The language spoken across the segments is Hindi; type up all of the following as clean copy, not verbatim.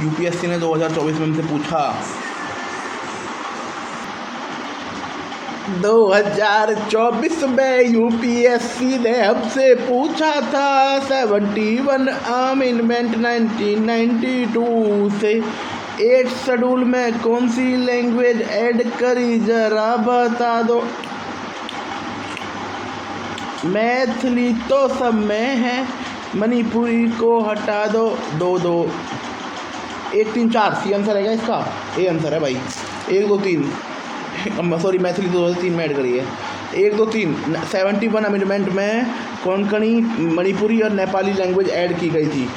यूपीएससी ने 2024 में हमसे पूछा, 2024 में यूपीएससी ने हमसे पूछा था 71 अमेंडमेंट 1992 से 8 शेड्यूल में कौन सी लैंग्वेज ऐड करी, जरा बता दो। मैथिली तो सब में है, मणिपुरी को हटा दो। 2 2 1 3 4 सी आंसर है क्या इसका? ए आंसर है भाई। 1 2 3 सॉरी मैथिली 2003 में ऐड करी है। 1 2 3 71 अमेंडमेंट में कोंकणी, मणिपुरी और नेपाली लैंग्वेज ऐड की गई थी।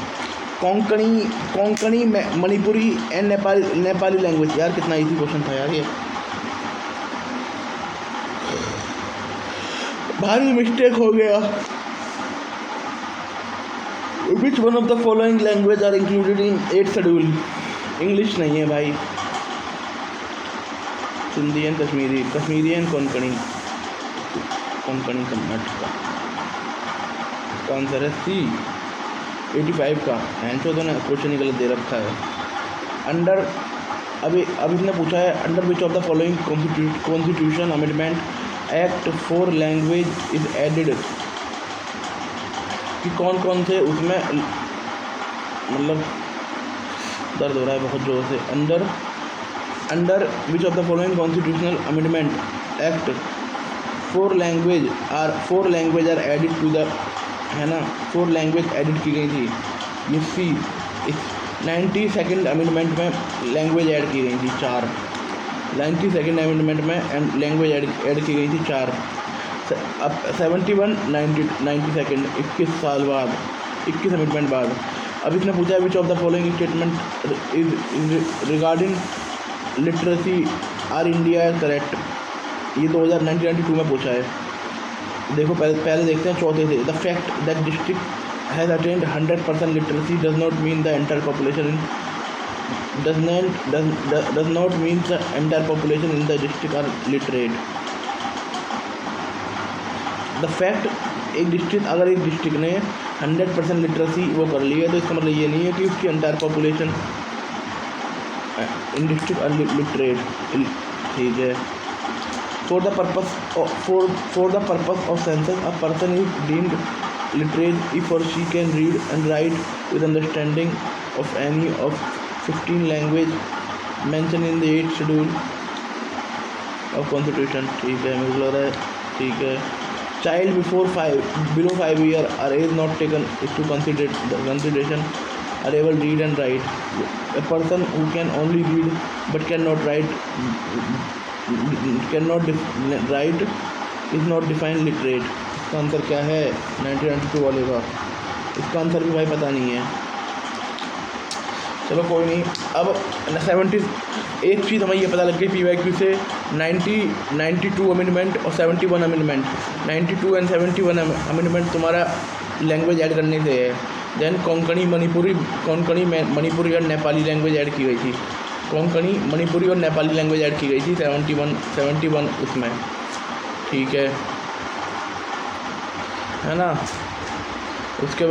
Konkani Manipuri and Nepali language. यार कितना इजी क्वेश्चन था यार ये, भारी मिस्टेक हो गया। Which one of the following language are included in 8th schedule? English नहीं है भाई, सिंधी एंड कश्मीरी एंड कोंकणी कर्नाटका। इसका आंसर है सी 85 का। एंसर तो ना क्वेश्चन ही गलत दे रखा है। अंडर अभी इसने पूछा है under which of the following constitution amendment act 4 language is added, कि कौन कौन से उसमें, मतलब दर्द हो रहा है बहुत जोर से। Under which of the following constitutional amendment act 4 language are added to the, है ना, 4 लैंग्वेज एडिट की गई थी। ये सी 92nd अमेंडमेंट में लैंग्वेज ऐड की गई थी 4। 92nd अमेंडमेंट में लैंग्वेज ऐड की गई थी 4। अब 71 92nd 21 साल बाद, 21 अमेंडमेंट बाद। अब इसने पूछा विच of the following statement is regarding literacy R India correct. ये 1992 में पूछा है। देखो पहले देखते हैं चौथे से। The fact that district has attend 100% literacy does not mean the entire population in does not mean the entire population in the district are literate. The fact एक डिस्ट्रिक्ट ने 100% लिटरेसी वो कर ली है, तो इसका मतलब ये नहीं है कि उसकी entire population in district are literate. ठीक है। For the purpose of census, a person is deemed literate if or she can read and write with understanding of any of 15 language mentioned in the 8th schedule of Constitution। ठीक है, मुझे लग रहा है ठीक है। Child below 5 year are age not taken into consideration are able to read and write। A person who can only read but cannot write is not defined literate। इसका आंसर क्या है 1992 वाले का? इसका आंसर भी भाई पता नहीं है। चलो कोई नहीं। अब 70 एक चीज़ हमें ये पता लग गई PYQ से, 92 अमेंडमेंट और 71 अमेंडमेंट, 92 एंड 71 अमेंडमेंट तुम्हारा लैंग्वेज ऐड करने से है। देन कोंकणी मणिपुरी और नेपाली लैंग्वेज ऐड की गई थी। कोंकणी मणिपुरी और नेपाली लैंग्वेज ऐड की गई थी 71 उसमें। ठीक है ना। उसके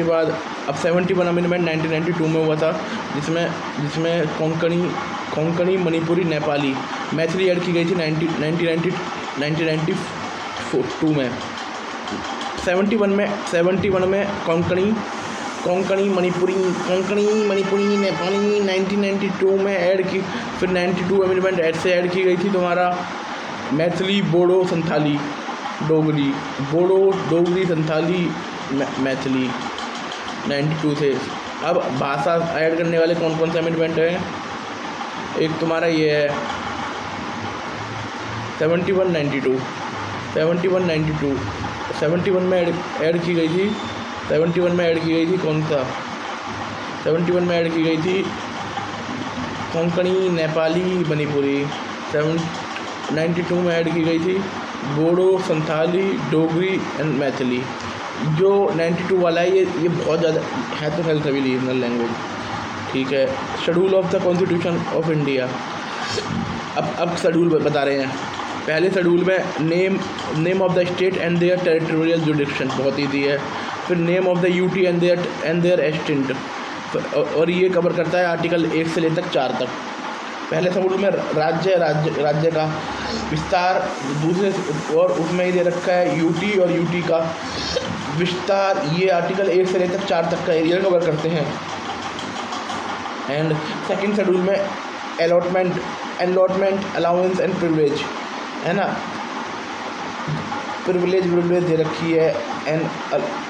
बाद अब 71 अमेंडमेंट 1992 में हुआ था, जिसमें कोंकणी मणिपुरी नेपाली मैथिली ऐड की गई थी 1992 में। 71 में कोंकणी मणिपुरी नेपाली 1992 में ऐड की। फिर 92 अमेंडमेंट ऐसे ऐड की गई थी तुम्हारा मैथिली, बोडो, संथाली, डोगरी, संथाली, मैथिली 92 से। अब भाषा ऐड करने वाले कौन कौन से अमेंडमेंट हैं? एक तुम्हारा ये है 71 92 71 में ऐड की गई थी। 71 में ऐड की गई थी कौन सा? 71 में ऐड की गई थी कोंकणी, नेपाली, मणिपुरी। 92 में ऐड की गई थी बोडो, संथाली, डोगरी एंड मैथिली। जो 92 वाला है ये बहुत ज़्यादा है, तो है सभी रीजनल लैंग्वेज। ठीक है। Schedule of the constitution of India. अब शेड्यूल बता रहे हैं। पहले शेड्यूल में name of the state and their territorial jurisdiction, बहुत ईजी है। फिर name of the UT and their extent. और ये कवर करता है आर्टिकल 1 से लेकर 4 तक। पहले शेड्यूल में राज्य का विस्तार, दूसरे और उसमें ये दे रखा है यूटी और यूटी का विस्तार। ये आर्टिकल 1 से लेकर 4 तक का एरिया कवर करते हैं। एंड सेकंड शेड्यूल में अलॉटमेंट अलाउंस एंड प्रिविलेज, है ना, प्रिविलेज दे रखी है एंड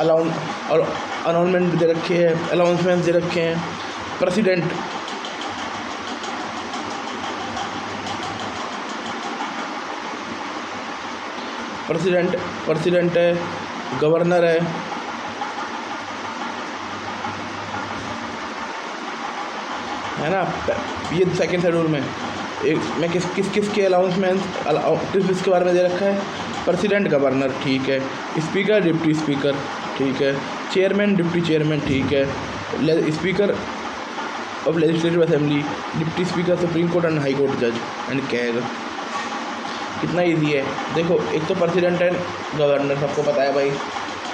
अलाउंसमेंट दे रखी है, अलाउंसमेंट दे रखे हैं। प्रेसिडेंट है, गवर्नर है ना। ये सेकंड शेड्यूल में किसके अलाउंसमेंट किसके बारे में दे रखा है? प्रेसिडेंट, गवर्नर, ठीक है। स्पीकर, डिप्टी स्पीकर, ठीक है। चेयरमैन, डिप्टी चेयरमैन, ठीक है। Speaker of legislative assembly, deputy speaker, supreme court and high court जज एंड कैग। कितना इजी है देखो, एक तो प्रेसिडेंट एंड गवर्नर सबको पता है भाई।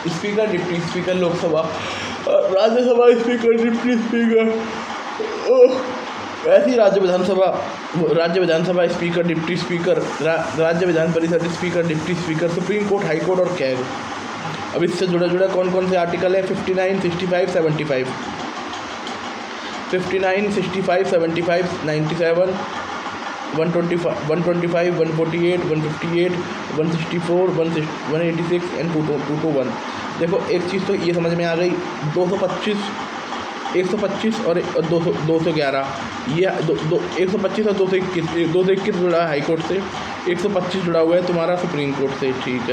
Speaker, deputy speaker Lok Sabha, Rajya Sabha speaker, deputy speaker, ऐसी राज्य विधानसभा स्पीकर, डिप्टी स्पीकर, राज्य Vidhan Parishad speaker, deputy speaker, supreme court, high court और कैग। अब इससे जुड़ा कौन कौन से आर्टिकल है? 59, 65, 75, 59, 65, 75, 97, 125, 148, 158, 164, 186 एंड 221। देखो एक चीज़ तो ये समझ में आ गई, 225, 125 और 211, ये 125 और 221 जुड़ा है हाई कोर्ट से, 125 जुड़ा हुआ है तुम्हारा सुप्रीम कोर्ट से, ठीक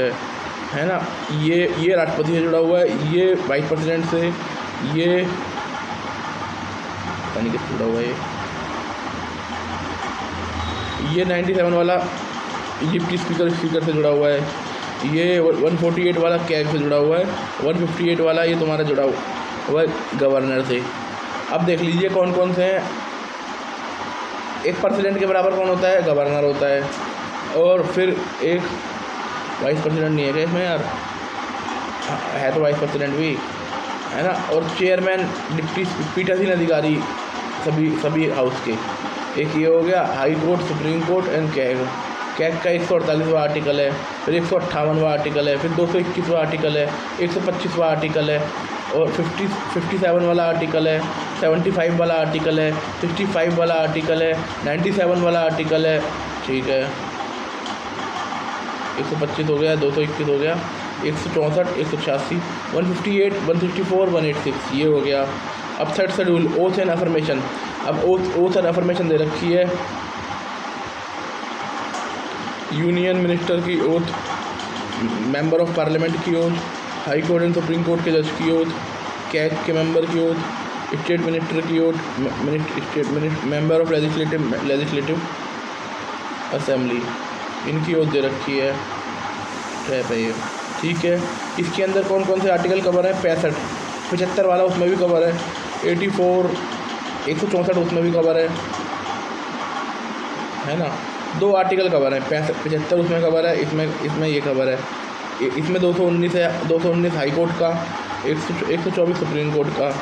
है ना। ये राष्ट्रपति से जुड़ा हुआ है, ये वाइस प्रेसिडेंट से, ये पता नहीं किससे जुड़ा हुआ है, ये 97 वाला डिप्टी स्पीकर से जुड़ा हुआ है, ये 148 वाला कैग से जुड़ा हुआ है, 158 वाला ये तुम्हारा जुड़ा हुआ है गवर्नर से। अब देख लीजिए कौन कौन से हैं। एक प्रेसिडेंट के बराबर कौन होता है? गवर्नर होता है। और फिर एक वाइस प्रेसिडेंट नहीं है क्या इसमें यार? है तो वाइस प्रेसिडेंट भी है ना। और चेयरमैन, डिप्टी पीठासीन अधिकारी सभी हाउस के। एक ये हो गया high court, supreme court and CAG का 148वां आर्टिकल है, फिर 158वां आर्टिकल है, फिर 221वां आर्टिकल है, 125वां आर्टिकल है, और 57 वाला आर्टिकल है, 75 वाला आर्टिकल है, 65 वाला आर्टिकल है, 97 वाला आर्टिकल है, ठीक है। 125 हो गया, 221 हो गया, 164, 186, 158, 164, 186, ये हो गया। अब third schedule oath and affirmation. अब ओथ एंड अफर्मेशन दे रखी है, यूनियन मिनिस्टर की ओथ, मेंबर ऑफ पार्लियामेंट की oath, high court and supreme court के जज की ओथ, कैग के मेंबर की ओथ, स्टेट मिनिस्टर की oath, member of legislative assembly, इनकी ओथ दे रखी है। ये ठीक है। इसके अंदर कौन कौन से आर्टिकल कवर है? 65, 75 वाला उसमें भी कवर है, 84, 164 उसमें भी कवर है ना। 2 आर्टिकल कवर है, 75 उसमें कवर है, इसमें ये कवर है। इसमें 219 है, 219 हाई कोर्ट का, 124 सुप्रीम कोर्ट का,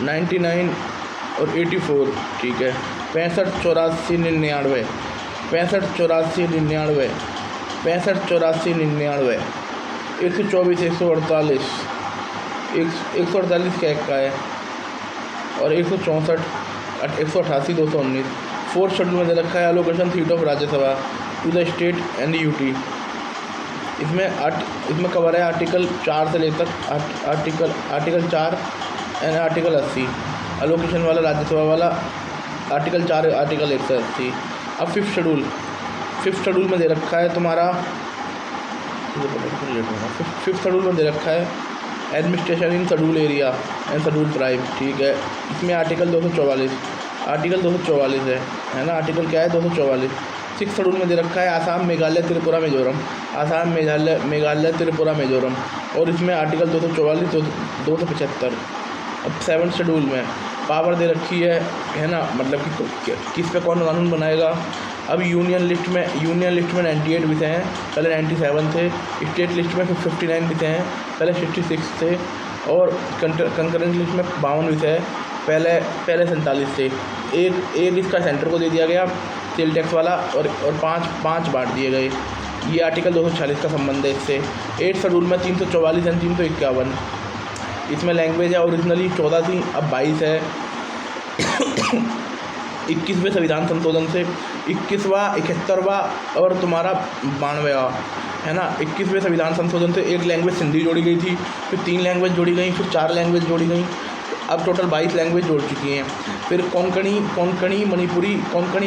99 और 84, ठीक है। 65, 84, 99, 65, 84, 99, 65, 84, 99, 124, 148, 148 कैग का है, और 164, 188, 219। फोर्थ शेड्यूल में दे रखा है allocation seat of Rajya Sabha to the state and UT. इसमें कवर है आर्टिकल 4 से लेकर आर्टिकल 4 एंड आर्टिकल 80, एलोकेशन वाला राज्यसभा वाला आर्टिकल 4, आर्टिकल 180। अब फिफ्थ शेड्यूल में दे रखा है तुम्हारा, फिफ्थ शेड्यूल में दे रखा है administration in schedule area and schedule tribe, ठीक है। इसमें आर्टिकल 244 है ना। आर्टिकल क्या है? 244। सिक्स शेड्यूल में दे रखा है आसाम, मेघालय, त्रिपुरा, मिजोरम, आसाम, मेघालय, त्रिपुरा, मिजोरम, और इसमें आर्टिकल 244, 275। अब सेवन्थ शेड्यूल में पावर दे रखी है ना, मतलब कि किस पे कौन कानून बनाएगा। अब यूनियन लिस्ट में 98 विषय हैं, पहले 97 थे। स्टेट लिस्ट में 59 विषय हैं, पहले 66 थे। और कंकरेंट लिस्ट में 52 विषय है, पहले पहले 47 थे। एक इसका सेंटर को दे दिया गया सेल टैक्स वाला, और पाँच बांट दिए गए। ये आर्टिकल 246 का संबंध है इससे। 8 शेड्यूल में 344 एंड 351। इसमें लैंग्वेज है ओरिजिनली 14 थी, अब 22 है। 21वें संविधान संशोधन से 21वां, 71वां और तुम्हारा 92वां है ना। 21वें संविधान संशोधन से एक लैंग्वेज सिंधी जोड़ी गई थी, फिर 3 लैंग्वेज जोड़ी गई, फिर 4 लैंग्वेज जोड़ी गई, अब टोटल 22 लैंग्वेज जोड़ चुकी हैं। फिर कोंकणी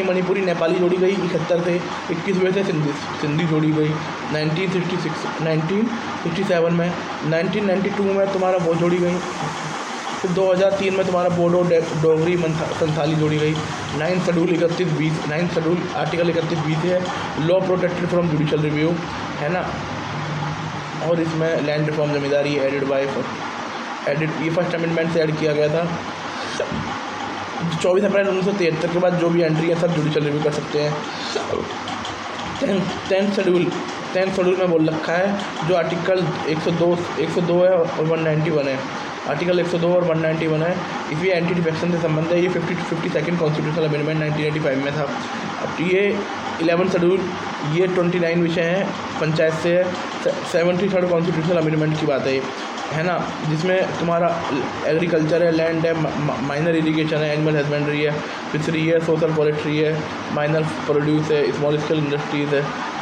मणिपुरी नेपाली जोड़ी गई 71 से। 21वें से सिंधी जोड़ी गई 1967 में। 1992 में तुम्हारा वो जोड़ी गई। फिर 2003 में तुम्हारा बोडो डोगरी संथाली जोड़ी गई। 9 शेड्यूल 9 शेड्यूल आर्टिकल 31 है, law protected from judicial review है ना। और इसमें लैंड रिफॉर्म जमींदारी एडिट ये फर्स्ट अमेंडमेंट से ऐड किया गया था। 24 अप्रैल 1973 के बाद जो भी एंट्री है सब जुडिशल रिव्यू कर सकते हैं। 10th शेड्यूल में बोल रखा है जो आर्टिकल 102 है और 191 है। आर्टिकल 102 और 191 है। इसमें एंटी डिफेक्शन से संबंध है। ये 52nd कॉन्स्टिट्यूशनल अमेंडमेंट 1985 में था। अब ये 11th शेड्यूल, ये 29 विषय हैं, पंचायत से है। 73rd कॉन्स्टिट्यूशनल अमेंडमेंट की बात है ना, जिसमें तुम्हारा एग्रीकल्चर है, लैंड है, माइनर इरिगेशन है, एनिमल हस्बेंड्री है, फिशरी है, सोशल फॉरेस्ट्री है, माइनर प्रोड्यूस है, स्मॉल स्केल इंडस्ट्रीज़ है,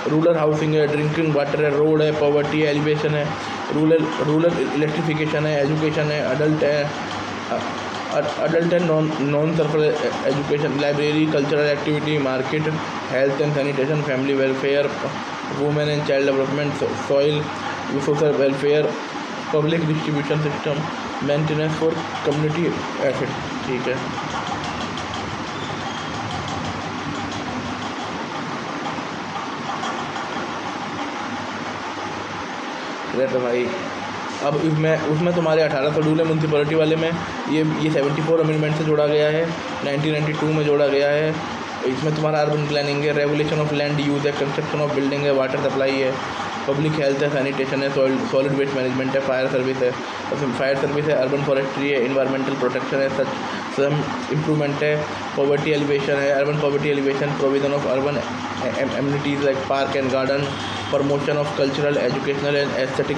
रूरल हाउसिंग है, ड्रिंकिंग वाटर है, रोड है, पॉवर्टी है, एलिवेशन है, रूरल इलेक्ट्रिफिकेशन है, एजुकेशन है, adult and non circle education, library, cultural activity, market, health and sanitation, family welfare, women and child development, soil, social welfare, public distribution system, maintenance for community asset. ठीक है, रहता भाई। अब उसमें तुम्हारे 18 शेड्यूल है म्यूनसिपैलिटी वाले में। ये 74 अमेंडमेंट से जोड़ा गया है, 1992 में जोड़ा गया है। इसमें तुम्हारा अर्बन प्लानिंग है, रेगुलेशन ऑफ लैंड यूज है, कंस्ट्रक्शन ऑफ बिल्डिंग है, वाटर सप्लाई है, पब्लिक हेल्थ है, सैनिटेशन है, सॉलिड वेस्ट मैनेजमेंट है, फायर सर्विस है, अर्बन फॉरेस्ट्री है, इन्वायरमेंटल प्रोटेक्शन है, सम इम्प्रूवमेंट है, पॉवर्टी एलिवेशन है, urban poverty alleviation, provision of urban amenities like park and garden, promotion of cultural, educational and aesthetic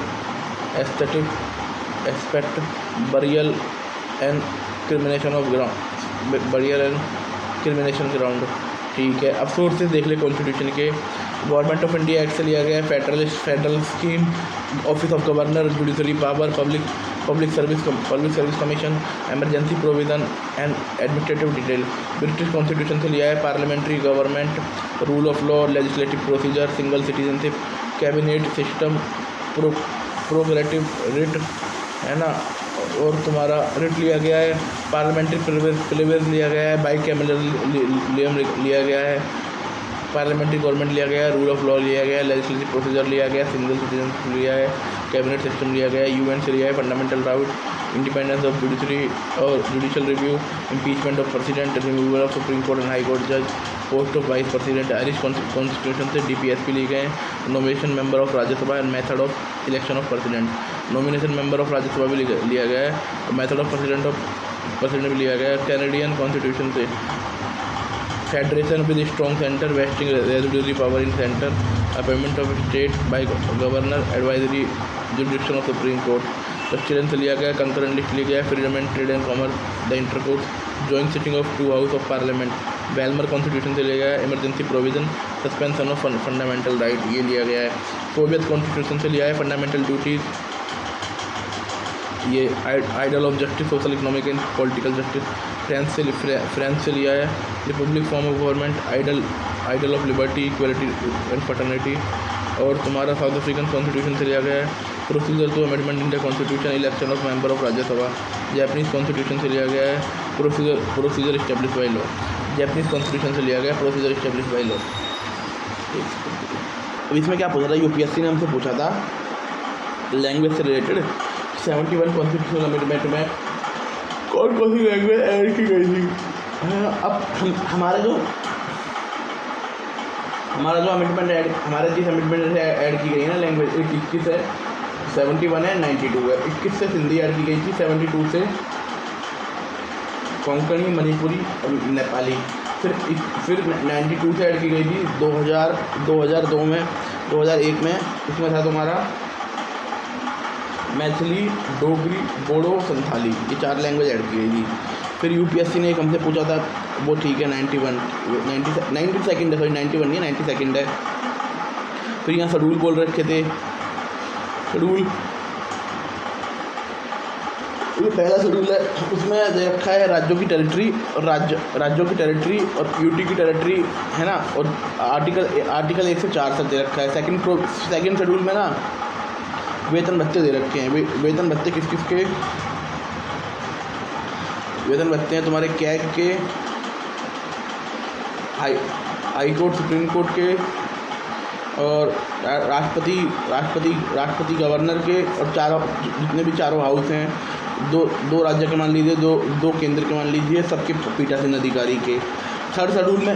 aspect, burial and क्रिमिनेशन ground. ठीक है, अब सोर्सेज देख ले कॉन्स्टिट्यूशन के। गवर्नमेंट ऑफ इंडिया एक्ट से लिया गया है, federal scheme, office of governor, judiciary power, public service commission, emergency provision and administrative detail. British constitution से लिया है, parliamentary government, rule of law, legislative procedure, single citizenship, cabinet system, prerogative writ है ना, और तुम्हारा रिट लिया गया है, पार्लियामेंट्री प्रिविलेज लिया गया है, बाई कैमरल लिया गया है, पार्लियामेंट्री गवर्नमेंट लिया गया है, रूल ऑफ लॉ लिया गया है, लेजिस्लेटिव प्रोसीजर लिया गया है, सिंगल सिटीजनशिप लिया है, कैबिनेट सिस्टम लिया गया है, यूएन से लिया है, fundamental right, independence of judiciary और judicial review, impeachment of president, removal of supreme court and high court जज, post of vice president. Irish constitution से डीपीएसपी लिए गए हैं, nomination member of Rajya Sabha and method of selection of president. Nomination member of Rajya Sabha भी लिया गया है, और मेथड ऑफ प्रेसिडेंट भी लिया गया है। कैनेडियन कॉन्स्टिट्यूशन से federation with strong centre, vesting residuary power in centre, appointment of state by governor, advisory jurisdiction of supreme court. Australian से लिया गया, कंकरेंट लिस्ट लिया गया, freedom and trade and commerce, the intercourse, joint sitting of 2 house of parliament. Weimar constitution से लिया गया है, emergency provision, suspension of fundamental right, ये लिया गया है। सोवियत कॉन्स्टिट्यूशन से लिया है, फंडामेंटल ड्यूटीज़, ये idol of justice, social economic and political justice. France से लिया है, Republic form of government, idol of liberty, equality and fraternity. और तुम्हारा साउथ अफ्रीकन कॉन्स्टिट्यूशन से लिया गया है, procedure to amendment in the constitution, election of member of Rajya Sabha. Japanese constitution से लिया गया है, procedure establish by law. Japanese constitution से लिया गया, प्रोसीजर इस्टेब्लिश बाई लॉ। अब इसमें क्या पूछा था, यूपीएससी ने हमसे पूछा था लैंग्वेज से रिलेटेड 71 कॉन्स्टिट्यूशनल अमेंडमेंट में कौन कौन सी लैंग्वेज ऐड की गई थी। अब हमारा जो अमेंडमेंट जिस अमेंडमेंट से ऐड की गई है ना लैंग्वेज, 21 है, 71 है, 92 है। 21 से हिंदी ऐड की गई थी, 72 से कोंकणी, मणिपुरी और नेपाली। फिर 92 से ऐड की गई थी 2002 में, 2001 में। इसमें था तुम्हारा मैथिली, डोगरी, बोडो, संथाली, ये 4 लैंग्वेज ऐड की गई थी। फिर यूपीएससी ने एक हमसे पूछा था, वो ठीक है 92 सेकेंड है, सॉरी 91 नहीं 90 सेकेंड है। फिर यहाँ शेड्यूल बोल रखे थे, शेड्यूल ये पहला शेड्यूल है, उसमें दे रखा है राज्यों की टेरिटरी और राज्यों की टेरिटरी और यूटी की टेरिटरी, है ना। और आर्टिकल 1 से 4 तक दे रखा है। सेकंड शेड्यूल में ना वेतन भत्ते दे रखे हैं। वेतन भत्ते किस किस के वेतन भत्ते हैं तुम्हारे कैग के, हाई कोर्ट, सुप्रीम कोर्ट के, और राष्ट्रपति गवर्नर के, और जितने भी चारों हाउस हैं, दो राज्य के मान लीजिए, दो केंद्र के मान लीजिए, सबके पीठासीन अधिकारी के। थर्ड शेड्यूल में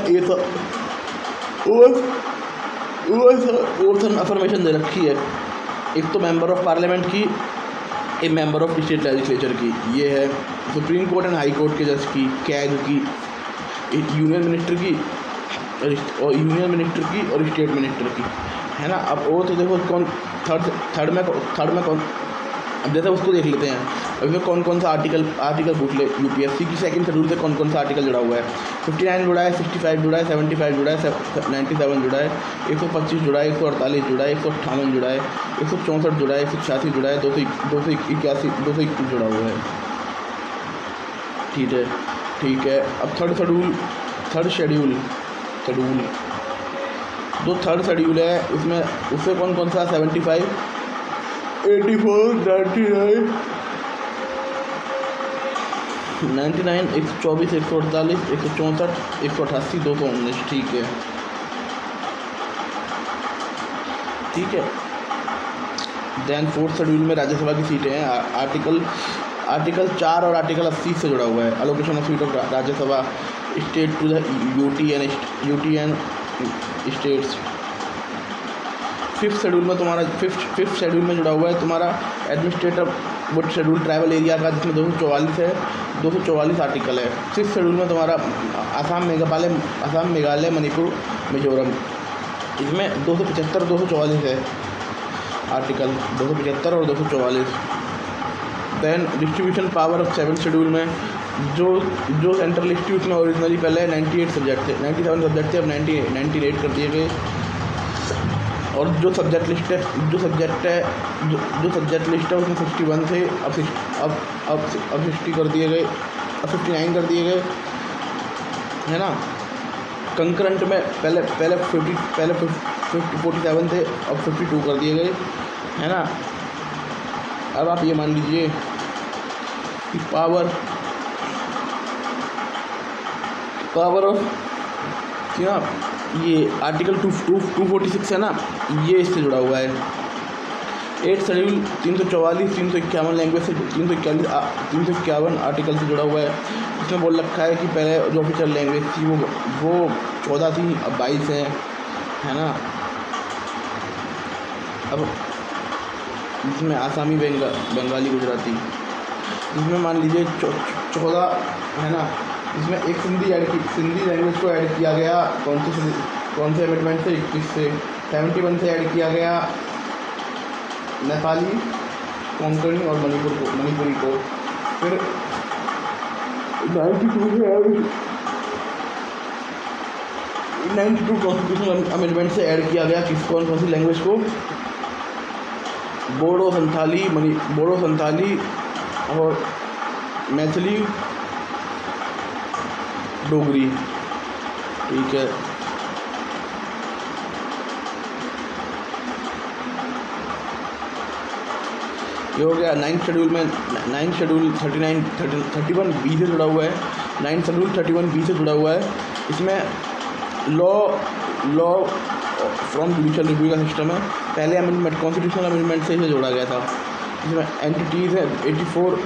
ओथ एंड अफर्मेशन दे रखी है। एक तो मेंबर ऑफ पार्लियामेंट की, एक मेंबर ऑफ स्टेट लेजिस्लेचर की, ये है। Supreme court and high court के जज की, कैग की, यूनियन मिनिस्टर की और स्टेट मिनिस्टर की, है ना। अब वो तो देखो कौन थर्ड में कौन, अब जैसे उसको देख लेते हैं। अब इसमें कौन कौन सा आर्टिकल पूछ ले यूपीएससी की। सेकंड शेड्यूल से कौन कौन सा आर्टिकल जुड़ा हुआ है। 59 जुड़ा है, 65 जुड़ा है, 75 जुड़ा है, 97 जुड़ा है, 125 जुड़ा है, 148 जुड़ा है, 158 जुड़ा है, 164 जुड़ा है, 186 जुड़ा है, 221 जुड़ा हुआ है। ठीक है। अब थर्ड शेड्यूल जो थर्ड शेड्यूल है, उसमें कौन कौन सा 75, 84, 99, 124, 148, 164, 188, 219। ठीक है। देन फोर्थ शेड्यूल में राज्यसभा की सीटें हैं। आर्टिकल 4 और आर्टिकल 80 से जुड़ा हुआ है। Allocation of seat of Rajya Sabha state to the UT and states. Fifth schedule में जुड़ा हुआ है तुम्हारा एडमिनिस्ट्रेटिव वो शेड्यूल ट्राइबल एरिया का, जिसमें 244 आर्टिकल है। सिक्स शेड्यूल में तुम्हारा असम, मेघालय, मणिपुर, मिजोरम, इसमें 275 244 है आर्टिकल, 275 और 244। Then distribution power of 7 schedule में जो सेंट्रल इंस्टीट्यूट में ओरिजिनली पहले 97 सब्जेक्ट थे, अब 98 कर दिए गए। और जो सब्जेक्ट लिस्ट है उसमें 61 थे, अब 60 कर दिए गए, अब 59 कर दिए गए, है ना। कंकरेंट में पहले 47 थे, अब 52 कर दिए गए, है ना। अब आप ये मान लीजिए कि पावर ऑफ ना, ये आर्टिकल 246 है ना, ये इससे जुड़ा हुआ है। 8 शेड्यूल 344, 351 लैंग्वेज से 351 आर्टिकल से जुड़ा हुआ है। इसमें बोल रखा है कि पहले जो ऑफिशियल लैंग्वेज थी वो 14 थी, अब 22 है ना। अब इसमें आसामी, बंगाली, गुजराती, इसमें मान लीजिए 14 है ना। इसमें एक सिंधी लैंग्वेज को ऐड किया गया, कौन से अमेंडमेंट से, 21 से। 71 से ऐड किया गया नेपाली, कोंकणी और मणिपुरी को। फिर 92 कॉन्स्टिट्यूशनल अमेंडमेंट से ऐड किया गया कौन सी लैंग्वेज को, बोडो, संथाली और मैथिली, डोगरी। ठीक है। ये हो गया 9th शेड्यूल में। 9th शेड्यूल 31B से जुड़ा हुआ है। 9th शेड्यूल 31B से जुड़ा हुआ है। इसमें लॉ फ्रॉम जुडिशल रिव्यू का सिस्टम है। पहले अमेंडमेंट कॉन्स्टिट्यूशनल अमेंडमेंट से इसे जोड़ा गया था। इसमें एंटिटीज़ है 84।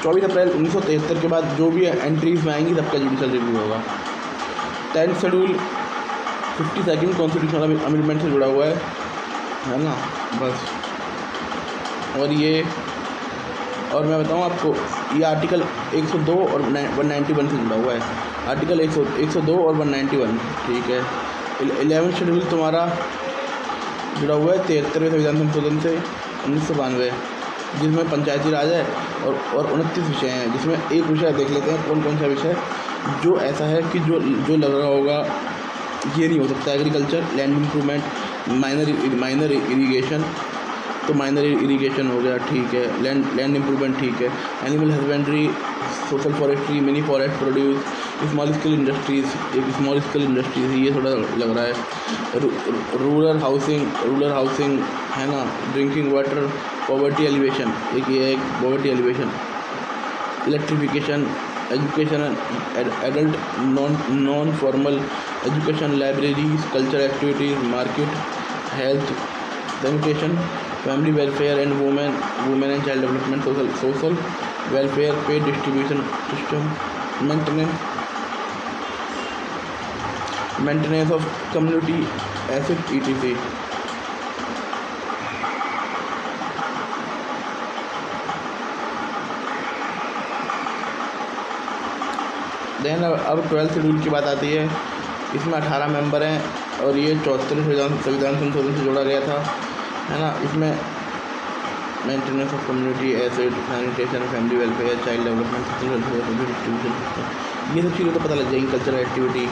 24 अप्रैल 1973 के बाद जो भी एंट्रीज में आएंगी सबका जुडिशल रिव्यू होगा। 10th schedule 52nd constitutional amendment से जुड़ा हुआ है ना, बस। और ये और मैं बताऊँ आपको, ये आर्टिकल 102 और 191 से जुड़ा हुआ है। आर्टिकल 102 और 191, ठीक है। 11 शेड्यूल तुम्हारा जुड़ा हुआ है 73वें संविधान संशोधन से 1992, जिसमें पंचायती राज है और 29 विषय हैं, जिसमें एक विषय देख लेते हैं कौन कौन सा विषय जो ऐसा है कि जो लग रहा होगा ये नहीं हो सकता। Agriculture, land improvement, minor irrigation, तो माइनर इरीगेशन हो गया, ठीक है। लैंड इम्प्रूवमेंट, ठीक है। Animal husbandry, social forestry, mini forest produce, small scale industries, एक स्मॉल स्केल इंडस्ट्रीज है, ये थोड़ा लग रहा है। रूरल हाउसिंग है ना, ड्रिंकिंग वाटर, पॉवर्टी एलिवेशन, एक ये है poverty elevation, electrification, education, adult non formal education, libraries, culture activities, market, health, sanitation, family welfare and women and child development, social welfare, pay distribution system, maintenance of community asset, ETC। Then अब 12th शेड्यूल की बात आती है। इसमें 18 मेंबर हैं और ये 74 संविधान संशोधन से जोड़ा गया था, है ना। इसमें maintenance of community asset, sanitation, family welfare, child development, distribution system, ये सब चीज़ें तो पता लग जाएंगी, कल्चरल एक्टिविटी,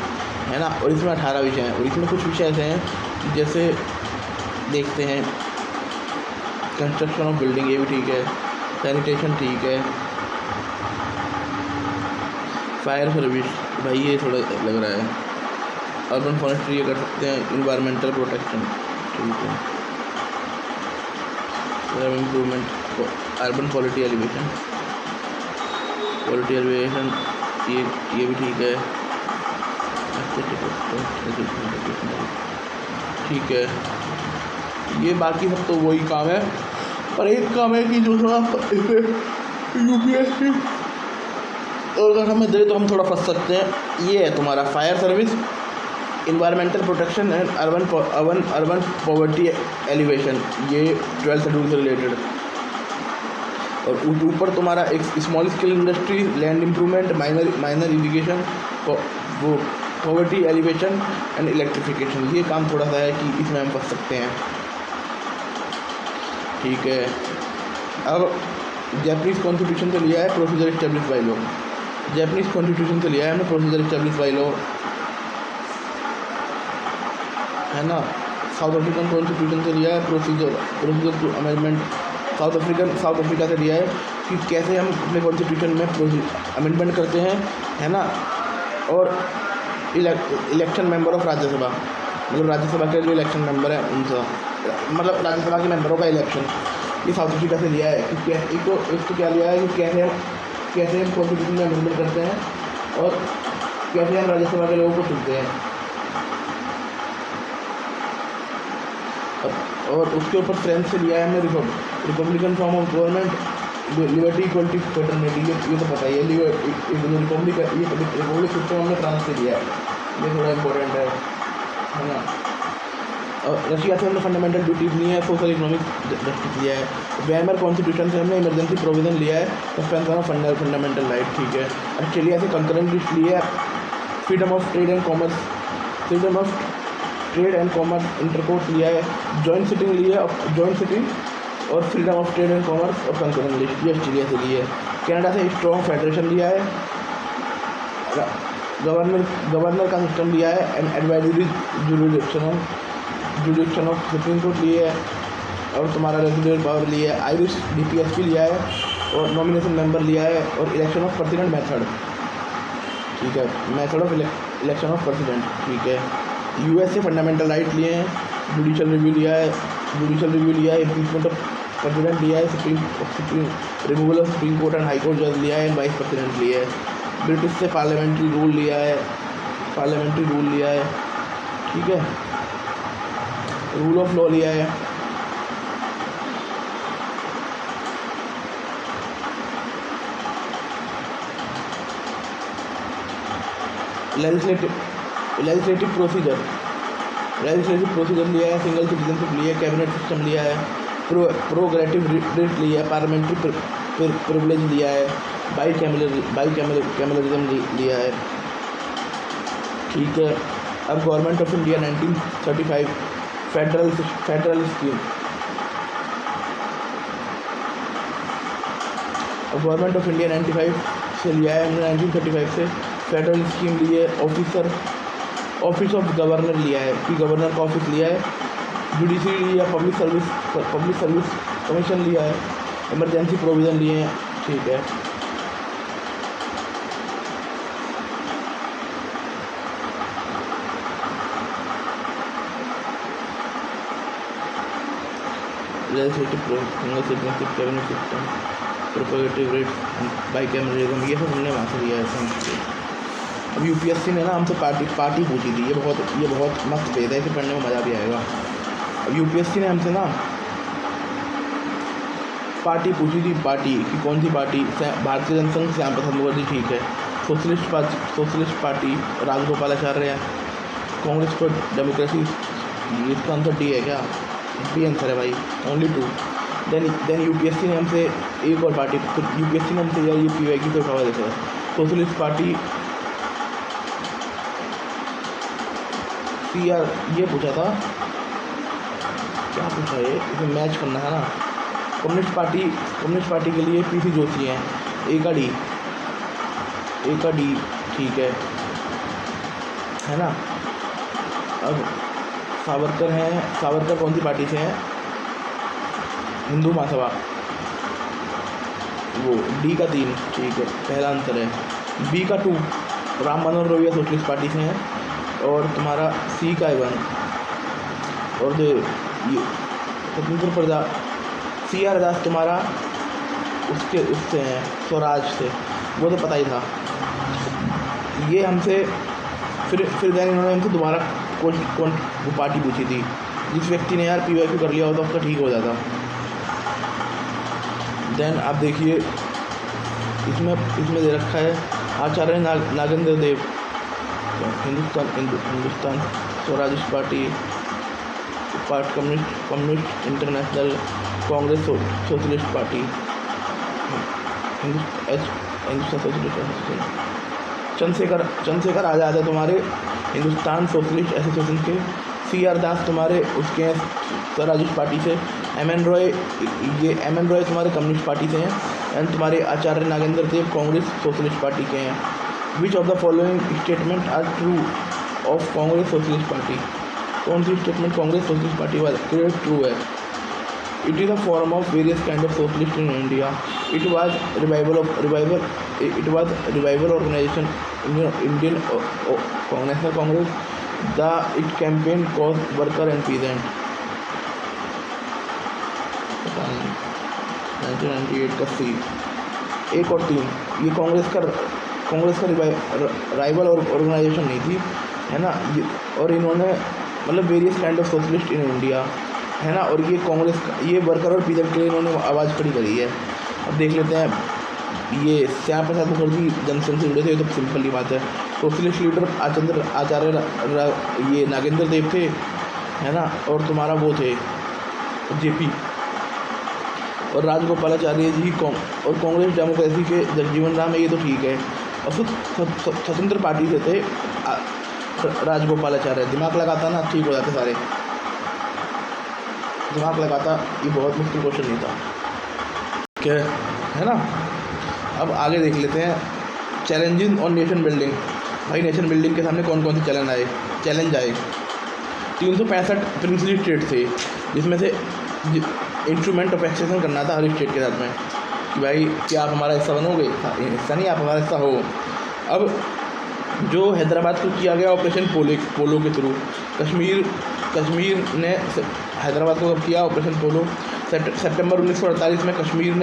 है ना। और इसमें 18 विषय हैं और इसमें कुछ विषय ऐसे हैं जैसे देखते हैं कंस्ट्रक्शन ऑफ बिल्डिंग, ये भी ठीक है। सैनिटेशन, ठीक है। फायर सर्विस, भाई ये थोड़ा लग रहा है। अर्बन फॉरेस्ट्री ये कर सकते हैं। इन्वायरमेंटल प्रोटेक्शन, ठीक है। इम्प्रूवमेंट, अर्बन क्वालिटी एलिवेशन, ये भी ठीक है। ठीक है, ये बाकी सब तो वही काम है, पर एक काम है कि जो थोड़ा UPSC अगर हमें दे तो हम थोड़ा फंस सकते हैं। ये है तुम्हारा fire service, environmental protection and urban poverty alleviation, ये 12th शेड्यूल से रिलेटेड। और ऊपर तुम्हारा एक small scale industry, land improvement, minor irrigation, वो पॉवर्टी एलिवेशन एंड इलेक्ट्रिफिकेशन, ये काम थोड़ा सा है कि इसमें हम फंस सकते हैं, ठीक है। अब जापानीज़ कॉन्स्टिट्यूशन से लिया है procedure establish by law, Japanese constitution से लिया है हमने प्रोसीजर इस्टेब्लिश बाय लॉ, है ना। साउथ अफ्रीकन कॉन्स्टिट्यूशन से लिया है procedure to amendment, South Africa से लिया है कि कैसे हम अपने कॉन्स्टिट्यूशन में अमेंडमेंट करते हैं, है ना। और इलेक्शन मेंबर ऑफ राज्यसभा, मतलब राज्यसभा के जो इलेक्शन मेंबर हैं उनका, मतलब राज्यसभा के मेंबरों का इलेक्शन, ये साउथ अफ्रीका से लिया है कि एक तो क्या लिया है कि कैसे हम कॉन्स्टिट्यूशन में अमेंडमेंट करते हैं और कैसे हम राज्यसभा के लोगों को चुनते हैं। और उसके ऊपर फ्रेंच से लिया है हमने Republican form of government, liberty, equality, fraternity, ये तो पता ही है। रिपब्लिक सिस्टम हमने फ्रांस से लिया है, ये थोड़ा इम्पोर्टेंट है ना। और रशिया से हमने फंडामेंटल ड्यूटीज ली है, सोशल इकोनॉमिक जस्टिस लिया है। वेमर कॉन्स्टिट्यूशन से हमने इमरजेंसी प्रोविजन लिया है, सस्पेंशन ऑफ फंडामेंटल राइट, ठीक है। ऑस्ट्रेलिया से कंकरेंट लिस्ट ली है, freedom of trade and commerce intercourse लिया है, जॉइंट सिटिंग ली है, जॉइंट सिटिंग और freedom of trade and commerce और कंकरेंट लिस्ट, ये ऑस्ट्रेलिया से ली है। कनाडा से स्ट्रॉन्ग फेडरेशन लिया है, गवर्नर का सिस्टम लिया है, and advisory जुडिक्शन of supreme court लिए है, और तुम्हारा रेगुलेटरी पावर लिया है। आयरिश DPSP लिया है और नॉमिनेशन मेंबर लिया है, और इलेक्शन ऑफ प्रेसिडेंट मेथड, ठीक है, method of election of president, ठीक है। US से फंडामेंटल राइट लिए हैं, जुडिशल रिव्यू लिया है, इम्पीचमेंट ऑफ प्रेसिडेंट लिया है, supreme removal of supreme court and high court जज लिया है, एंड वाइस प्रेसिडेंट लिया है। ब्रिटिश से पार्लियामेंट्री रूल लिया है, ठीक है। रूल ऑफ लॉ लिया है, लेजिस्लेटिव प्रोसीजर लिया है, सिंगल सिटीजनशिप लिया है, कैबिनेट सिस्टम लिया है, प्रोग्रेटिव रिट लिया है, पार्लियामेंट्री फिर प्रिविलेज लिया है, बाई कैमरलिज्म लिया है, ठीक है। अब government of India 1935 federal scheme, अब गवर्नमेंट ऑफ इंडिया 95 से लिया है, हमने 1935 से फेडरल स्कीम ली है। ऑफिस ऑफ गवर्नर लिया है कि गवर्नर का ऑफिस लिया है। जुडिशरी लिया, पब्लिक सर्विस कमीशन लिया है, इमरजेंसी प्रोविज़न लिए हैं, ठीक है। Legislative single citizenship, cabinet system, prerogative writ, bicameralism, ये सब हमने वहाँ से लिया है। अब यूपीएससी ने ना हमसे पार्टी पूछी थी, ये बहुत मस्त भेद है, इसे पढ़ने में मज़ा भी आएगा। अब यूपीएससी ने हमसे ना पार्टी पूछी थी, पार्टी कि कौन सी पार्टी, भारतीय जनसंघ श्याम प्रसाद मुखर्जी, ठीक है। सोशलिस्ट पार्टी राजगोपालाचार्य है। कांग्रेस फॉर डेमोक्रेसी, इसका आंसर डी है क्या? बी आंसर है भाई, ओनली 2। देन यूपीएससी ने हमसे एक और पार्टी, तो यूपीएससी ने हमसे यार ये पीवाईक्यू पे उठावा देखा है। सोशलिस्ट पार्टी यार ये पूछा था, क्या पूछा है, इसे मैच करना है ना। कम्युनिस्ट पार्टी के लिए पीसी जोशी हैं, ए का डी, ठीक है ना। अब सावरकर कौन सी पार्टी से हैं? हिंदू महासभा, वो डी का 3, ठीक है, पहला आंसर है। बी का 2 राम मनोहर लोहिया सोशलिस्ट पार्टी से हैं, और तुम्हारा सी का 1 और ये स्वतंत्र प्रजा सी आर दास तुम्हारा उससे हैं, स्वराज से, वो तो पता ही था। ये हमसे फिर देन इन्होंने हमसे दोबारा कौन वो पार्टी पूछी थी, जिस व्यक्ति ने यार पीवाईक्यू कर लिया होता उसका ठीक हो जाता। देन आप देखिए इसमें दे रखा है Acharya Nagendra Dev, Hindustan Swaraj party, communist international, Congress socialist party, Hindustan socialist association, Chandrashekhar Azad है तुम्हारे हिंदुस्तान सोशलिस्ट एसोसिएशन के। सी आर दास तुम्हारे उसके हैं स्वराज पार्टी से। एम एन रॉय तुम्हारे कम्युनिस्ट पार्टी से हैं। एंड तुम्हारे आचार्य नागेंद्र देव कांग्रेस सोशलिस्ट पार्टी के हैं। Which of the following statement are true of Congress socialist party? कौन सी स्टेटमेंट कांग्रेस सोशलिस्ट पार्टी वाला ट्रू है? It is a form of various kind of socialist in India. It was revival organization in Indian National Congress. Its campaign caused worker and peasant. 1998 का सी. 1 और 3 ये कांग्रेस का राइवल ऑर्गेनाइजेशन नहीं थी, है ना. और इन्होंने मतलब various kind of socialist in India, है ना. और ये कांग्रेस ये वर्कर और पीजेंट के लिए इन्होंने आवाज़ खड़ी करी है. अब देख लेते हैं ये श्याम प्रसाद मुखर्जी जनसंघ से जुड़े थे, तो सिंपल ही बात है. सोशलिस्ट लीडर आचार्य ये नागेंद्र देव थे, है ना. और तुम्हारा वो थे जेपी और राजगोपालाचार्य जी और कांग्रेस डेमोक्रेसी के जगजीवन राम है, ये तो ठीक है. और स्वतंत्र पार्टी से थे राजगोपालाचार्य. दिमाग लगाता ना ठीक हो जाते सारे, दिमाग लगाता, ये बहुत मुश्किल क्वेश्चन नहीं था, क्या है ना. अब आगे देख लेते हैं चैलेंजिंग और नेशन बिल्डिंग. भाई नेशन बिल्डिंग के सामने कौन कौन से चैलेंज आए. 365 प्रिंसली स्टेट थे, जिसमें से इंस्ट्रूमेंट ऑफ एक्सेशन करना था हर स्टेट के साथ में कि भाई क्या आप हमारा हिस्सा बनोगे. हिस्सा नहीं, आप हमारा हिस्सा हो. अब जो हैदराबाद को किया गया ऑपरेशन पोलो के थ्रू, कश्मीर ने हैदराबाद को कब किया ऑपरेशन पोलो? सितंबर 1948 में कश्मीर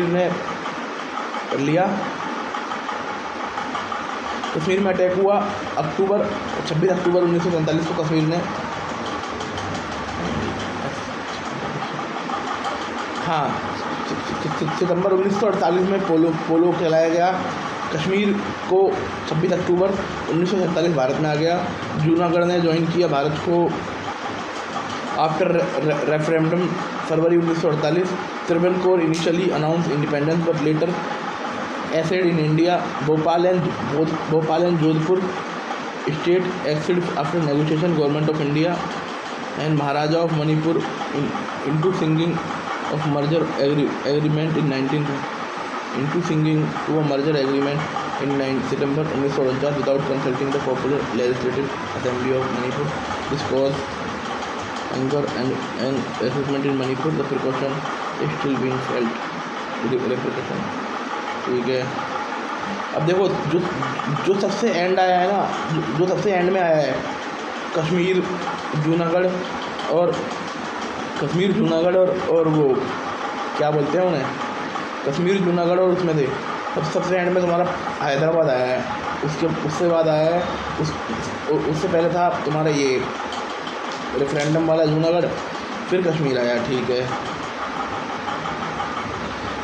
ने कर लिया. कश्मीर में अटैक हुआ 26 अक्टूबर 1947 को कश्मीर ने, हाँ, सितंबर 1948 में पोलो खिलाया गया. कश्मीर को 26 अक्टूबर 1947 भारत में आ गया. जूनागढ़ ने ज्वाइन किया भारत को after referendum February 1948. Travancore initially announced independence but later acceded in India. Bhopal and Jodhpur state acceded after negotiation. Government of India and Maharaja of Manipur into singing of merger agreement in 19 into singing to a merger agreement in September 1949 without consulting the Popular Legislative Assembly of Manipur. This caused anger and assessment in Manipur. The precaution is still being felt. Repercussion. ठीक है, अब देखो जो सबसे एंड आया है ना, जो सबसे एंड में आया है कश्मीर जूनागढ़ और वो क्या बोलते हैं उन्हें, कश्मीर जूनागढ़ और उसमें से सबसे एंड में तुम्हारा हैदराबाद आया है, उससे बाद आया है उससे पहले था तुम्हारा ये रेफरेंडम वाला जूनागढ़, फिर कश्मीर आया। ठीक है,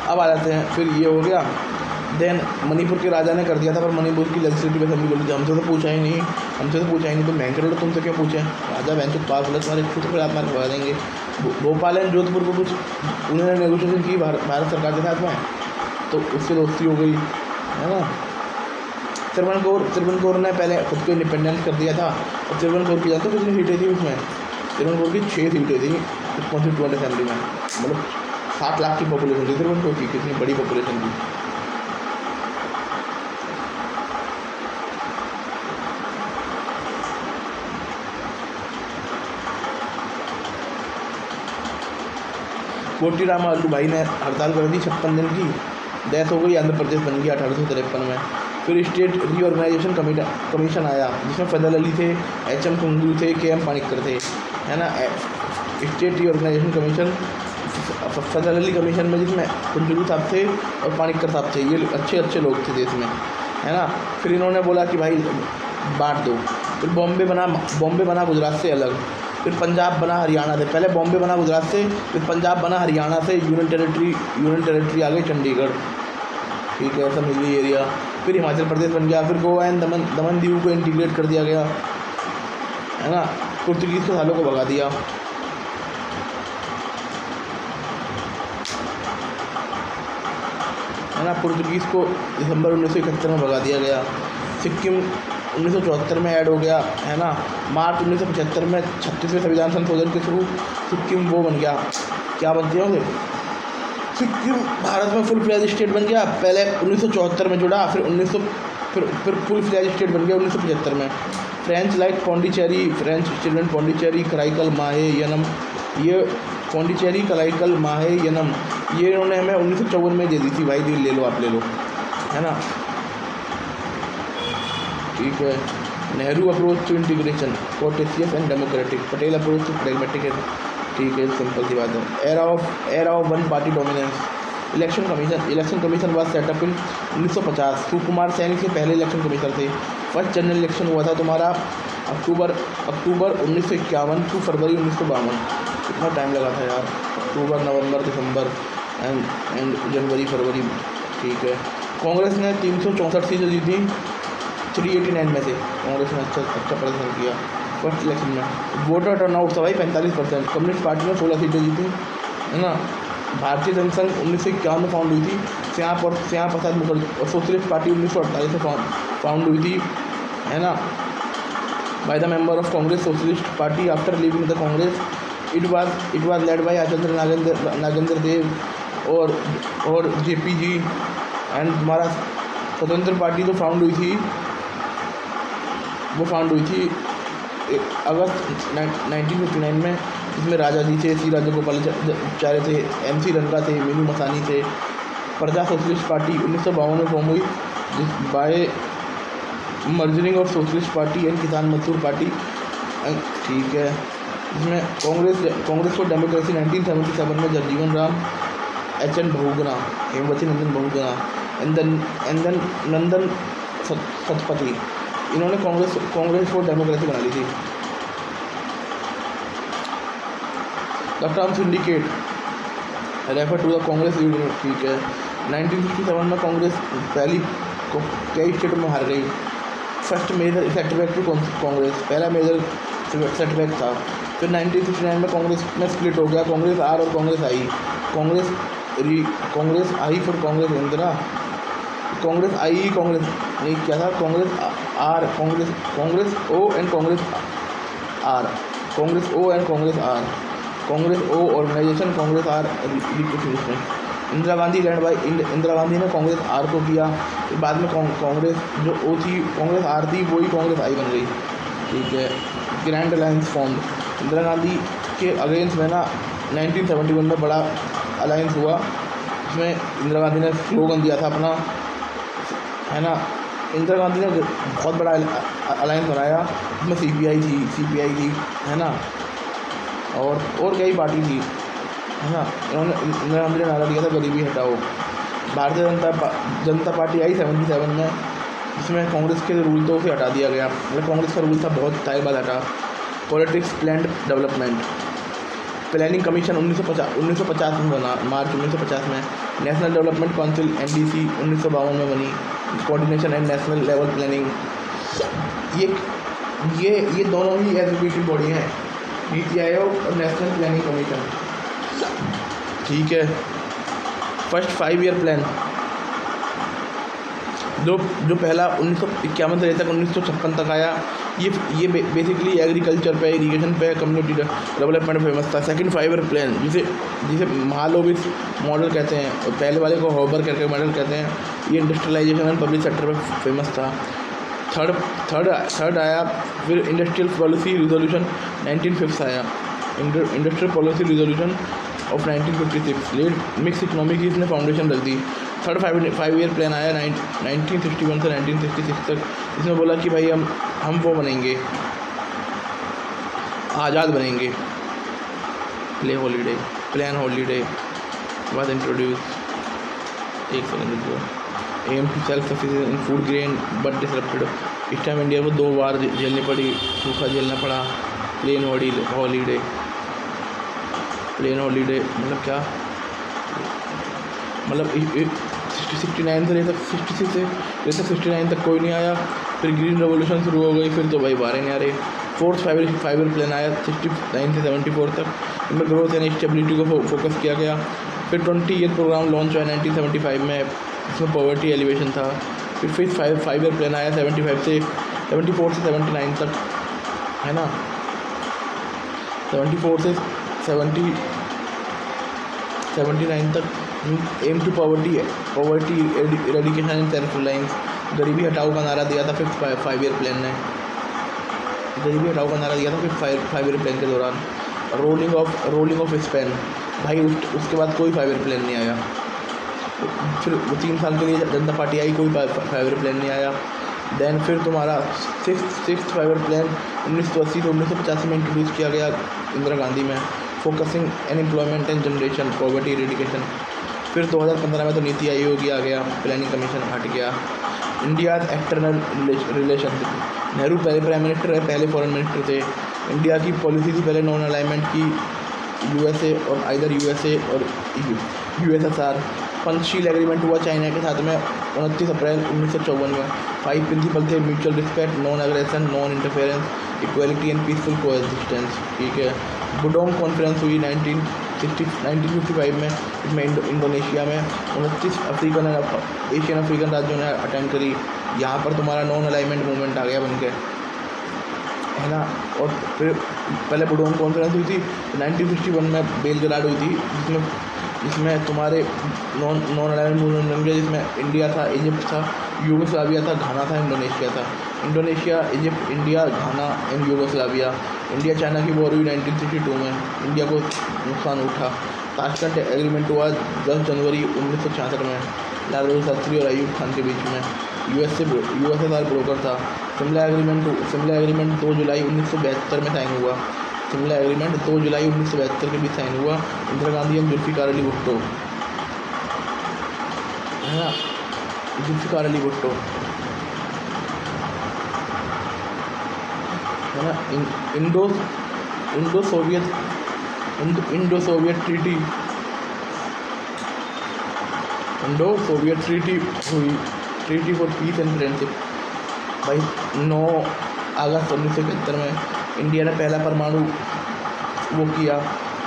अब आ जाते हैं, फिर ये हो गया। देन मणिपुर के राजा ने कर दिया था, पर मणिपुर की लेजिस्लेटिव असेंबली बोली हमसे तो पूछा ही नहीं तो बैंक करोड़ तुमसे क्यों पूछें, राजा बैंक के पास बोला तुम्हारे छूट पर आप करवा देंगे। भोपाल एंड जोधपुर को कुछ उन्होंने नेगोशिएशन की भारत सरकार के साथ में, तो उससे दोस्ती हो गई, है ना। तिरुवनंतपुरम ने पहले खुद को इंडिपेंडेंस कर दिया था, और तिरुवनंतपुरम की जानते हो कितनी सीटें थी उसमें, तिरुवनंतपुरम की 6 सीटें थी कॉन्स्टिट्यूएंट असेंबली में, मतलब 7 लाख की पॉपुलेशन थी तिरुवनंतपुरम की, कितनी बड़ी पॉपुलेशन थी। पोटी रामा भाई ने हड़ताल कर दी 56 दिन की, डेथ हो गई, आंध्र प्रदेश बन गया 1853 में। फिर स्टेट रीऑर्गेनाइजेशन कमीशन आया, जिसमें फैजल अली थे, HM कुंदरू थे, KM पानिक्कर थे, है ना। State reorganisation commission, Fazal Ali commission में जिसमें कुंदरू साहब थे और पानिक्कर साहब थे, ये अच्छे लोग थे देश में, है ना। फिर इन्होंने बोला कि भाई बांट दो। फिर बॉम्बे बना गुजरात से अलग, फिर पंजाब बना हरियाणा से, पहले बॉम्बे बना गुजरात से, फिर पंजाब बना हरियाणा से, यूनियन टेरिटरी आ गई चंडीगढ़, ठीक है, सब हिली एरिया। फिर हिमाचल प्रदेश बन गया, फिर गोवा एंड दमन दीव को इंटीग्रेट कर दिया गया, है ना। पुर्तगीज़ के सालों को भगा दिया, है ना। पुर्तगीज़ को दिसंबर 1971 में भगा दिया गया। सिक्किम 1974 में ऐड हो गया, है ना। मार्च 1975 में 36वें संविधान संशोधन के थ्रू सिक्किम वो बन गया, क्या बनती है सिक्किम भारत में फुल फ्लैज स्टेट बन गया। पहले 1974 में जुड़ा, फिर फुल फ्लैज स्टेट बन गया 1975 में। फ्रेंच लाइक पौंडीचेरी कराईकल माहे यनम, ये पौंडीचेरी कराईकल माहे यनम ये इन्होंने हमें 1954 में दे दी थी, भाई ले लो, आप ले लो, है ना। ठीक है। Nehru approach to integration courteous and democratic, Patel approach to pragmatic, ठीक है, सिंपल सी बात है। Era of one party dominance. Election commission was set up in 1950। Sukumar Saini से पहले इलेक्शन कमीशन थे। फर्स्ट जनरल इलेक्शन हुआ था तुम्हारा अक्टूबर 1951 टू फरवरी 1952। कितना टाइम लगा था यार, अक्टूबर, नवंबर, दिसंबर एंड जनवरी, फरवरी, ठीक है। कांग्रेस ने 364 सीटें जीती 389 में से, कांग्रेस ने अच्छा प्रदर्शन किया फर्स्ट इलेक्शन में। वोटर टर्नआउट था भाई 45%। कम्युनिस्ट पार्टी ने 16 सीटें जीती, है ना। भारतीय जनसंघ 1951 में फाउंड हुई थी, श्यामा प्रसाद मुखर्जी, और सोशलिस्ट पार्टी 1948 में फाउंड हुई थी, है ना, by the member of Congress socialist party after leaving the Congress. It was led by Acharya Nagendra Dev और JPG। एंड हमारा स्वतंत्र पार्टी तो फाउंड हुई थी अगस्त 1959 में, जिसमें राजा जी थे, C राजगोपालाचार्य थे, MC रंगा थे, मीनू मसानी थे। प्रजा सोशलिस्ट पार्टी 1952 में फॉर्म हुई by merging of socialist party and Kisan Mazdoor party, ठीक है। इसमें कांग्रेस को डेमोक्रेसी 1977 में जगजीवन राम, HN बहुगुणा, हेमवती नंदन बहुगुणा एंड नंदन सतपथी, इन्होंने कांग्रेस को डेमोक्रेसी बना ली थी। The term syndicate refer to the Congress leader, ठीक है। 1967 में कांग्रेस पहली कई स्टेटों में हार गई। First major setback to Congress, पहला मेजर सेटबैक था। फिर 1969 में कांग्रेस में स्प्लिट हो गया, कांग्रेस R और Congress I। Congress Congress I for Congress Indira, Congress I, Congress नहीं क्या था, Congress R, Congress O and Congress R, Congress O and Congress R, Congress O organisation, Congress R representation. Indira Gandhi land by Indira Gandhi ने कांग्रेस आर को किया, फिर बाद में कांग्रेस जो ओ थी, कांग्रेस आर थी, वही कांग्रेस आई बन गई। ठीक है। Grand alliance form, Indira Gandhi के अगेंस्ट में ना 1971 में बड़ा अलायंस हुआ, इसमें इंदिरा गांधी ने स्लोगन दिया था अपना, है ना। इंदिरा गांधी ने बहुत बड़ा अलायंस बनाया, इसमें सीपीआई थी, है ना, और कई पार्टी थी, है ना। इन्होंने इंदिरा गांधी ने नारा दिया था गरीबी हटाओ। भारतीय जनता पार्टी आई 77 में, जिसमें कांग्रेस के रूल तो उसे हटा दिया गया, मतलब कांग्रेस का रूल था बहुत टाइम बाद हटा। Politics planned development, planning commission 1950 में बना, मार्च 1950 में। नेशनल डेवलपमेंट काउंसिल NDC 1952 में बनी, coordination and national level planning. ये दोनों ही एग्जीक्यूटिव बॉडी हैं, नीति आयोग और नेशनल प्लानिंग कमीशन। ठीक है। फर्स्ट 5 ईयर प्लान, जो पहला 1951 से लेकर 1956 तक आया, ये बेसिकली एग्रीकल्चर पे, इरीगेशन पे, कम्युनिटी डेवलपमेंट फेमस था। सेकंड 5 ईयर प्लान, जिसे महालोबिस मॉडल कहते हैं, और पहले वाले को हॉबर करके मॉडल कहते हैं, ये इंडस्ट्रियलाइजेशन एंड पब्लिक सेक्टर पे फेमस था। थर्ड आया फिर इंडस्ट्रियल पॉलिसी रिजोल्यूशन 1956 आया, industrial policy resolution of 1956 led mix economy की इसने फाउंडेशन रख दी। थर्ड 5 ईयर प्लान आया 1961 से 1966 तक, इसमें बोला कि भाई हम वो बनेंगे, आज़ाद बनेंगे। प्लान हॉलीडे वाज इंट्रोड्यूस, एक सेकंड रुको। Aim to self sufficient in food grain but disrupted, इस टाइम इंडिया को 2 बार झेलनी पड़ी, सूखा झेलना पड़ा। प्लेन हॉलीडे मतलब क्या, मतलब 69 से लेकर 66 से लेकर 69 तक कोई नहीं आया, फिर ग्रीन रेवोल्यूशन शुरू हो गई, फिर तो भाई बाहर नहीं आ रहे। फोर्थ 5 ईयर प्लान आया 69 से 74 तक, इनमें ग्रोथ एंड स्टेबिलिटी को फोकस किया गया। फिर 20 ईयर प्रोग्राम लॉन्च हुआ 1975 में, इसमें पॉवर्टी एलिवेशन था। फिर 5 ईयर प्लान आया 74 से 79 तक, है ना, 74 से 79 तक। Aim to poverty eradication and self reliance, गरीबी हटाओ का नारा दिया था 5 ईयर प्लान ने, गरीबी हटाओ का नारा दिया था 5 ईयर प्लान के दौरान। रोलिंग ऑफ स्पेन, भाई उसके बाद कोई 5 ईयर प्लान नहीं आया। फिर 3 साल के लिए जनता पार्टी आई, कोई 5 ईयर प्लान नहीं आया। देन फिर तुम्हारा सिक्स 5 ईयर प्लान 1980 से 1985 में इंट्रोड्यूस किया गया इंदिरा गांधी में, focusing unemployment and generation, poverty eradication. फिर 2015 में तो नीति आयोग आ गया, प्लानिंग कमीशन हट गया। इंडिया एक्सटर्नल रिलेशनशिप, नेहरू पहले प्राइम मिनिस्टर है, पहले फॉरेन मिनिस्टर थे। इंडिया की पॉलिसी थी पहले नॉन अलाइनमेंट की, USA और आइदर USA और USSR। पंचशील एग्रीमेंट हुआ चाइना के साथ में 29 अप्रैल 1954 में। 5 प्रिंसिपल थे, mutual respect, non aggression, non interference, equality and peaceful coexistence. ठीक है। बुडोंग कॉन्फ्रेंस हुई 1955 में, इसमें इंडोनेशिया में 29 अफ्रीकन एशियन अफ्रीकन राज्यों ने अटेंड करी। यहाँ पर तुम्हारा नॉन अलाइनमेंट मूवमेंट आ गया बनके, है ना। और फिर पहले बुडोंग कॉन्फ्रेंस हुई थी 1961 में, बेलग्राड हुई थी, जिसमें तुम्हारे नॉन अलाइनमेंट मूवमेंट बन गया, जिसमें इंडिया था, इजिप्ट था, यूगोस्लाविया था, घाना था, इंडोनेशिया था। Indonesia, Egypt, India, Ghana and Yugoslavia. India China की वॉर हुई 1962 में, इंडिया को नुकसान उठा। ताशकंद एग्रीमेंट हुआ 10 जनवरी 1966 में, लाल बहादुर शास्त्री और अयूब खान के बीच में। USSR ब्रोकर था। शिमला एग्रीमेंट 2 जुलाई 1972 में साइन हुआ। शिमला एग्रीमेंट 2 जुलाई 1972 के बीच साइन हुआ। इंदिरा गांधी एंड जुल्फिकार अली भुट्टो, है ना, जुल्फिकार अली भुट्टो, है ना। इंडो सोवियत ट्रीटी हुई, treaty for piece and friendship. भाई 9 अगस्त 1971 में इंडिया ने पहला परमाणु वो किया,